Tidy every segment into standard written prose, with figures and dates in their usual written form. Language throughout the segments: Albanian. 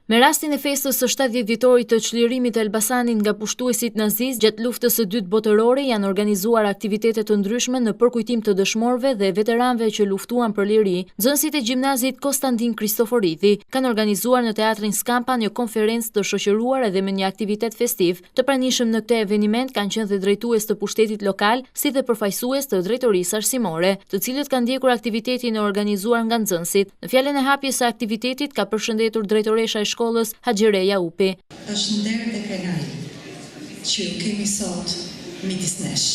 Me rastin e festës së 70 vjetorit të çlirimit të Elbasanit nga pushtuesit nazist gjatë luftës së dytë botërore, janë organizuar aktivitete të ndryshme në përkujtim të dëshmorëve dhe veteranëve që luftuan për liri. Nxënësit e gjimnazit Konstantin Kristoforithi kanë organizuar në teatrin Skampa një konferencë të shoqëruar edhe me një aktivitet festiv. Të pranishëm në këtë eveniment kanë qenë dhe drejtues të pushtetit lokal, si dhe përfaqësues të drejtorisë arsimore, të cilët kanë ndjekur aktivitetin e organizuar nga nxënësit. Në fjalën e hapjes së aktivitetit ka përshëndetur drejtoresha e shkollës Haxhireja Upi. Është nder dhe krenari që ju kemi sot midis nesh.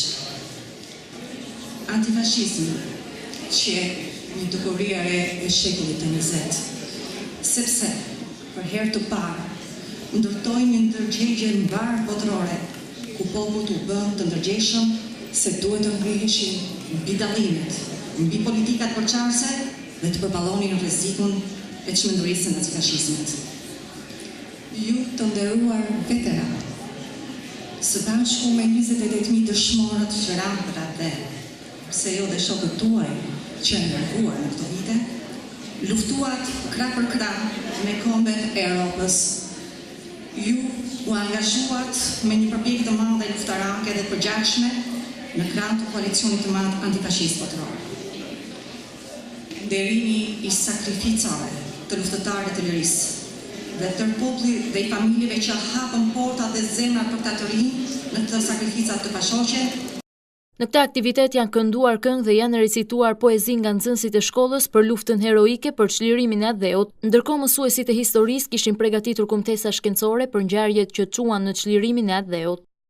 Antifashizmi që një dukuri e re e shekullit të 20, sepse për herë të parë ndërtoi një ndërgjegje mbar botërore ku popullt u bën të ndërgjegjshëm se duhet të ngriheshin mbi dallimet, mbi politikat përçarëse dhe të përballonin rrezikun e çmendurisë së antifashizmit. Ju të nderuar veteranë, së bashku me 28.000 dëshmorët që ranë për atë, pse jo dhe shokët tuaj që e nërguar në këto vite, luftuat krah për krah me kombet e Europës. Ju u angazhuat me një përpjekje të madhe luftarake dhe përgjithshme në krah të koalicionit të madh antifashist botëror. Nderimi i sakrificave të luftëtarëve të lirisë dhe tërë populli dhe i familjeve që hapën porta dhe zemra për ta të rinj në këtë sakrificat të pashoqe. Në këtë aktivitet janë kënduar këngë dhe janë recituar poezi nga nxënësit e shkollës për luftën heroike për çlirimin e Adheut, ndërkohë mësuesit e historisë kishin përgatitur kumtesa shkencore për ngjarjet që çuan në çlirimin e Adheut.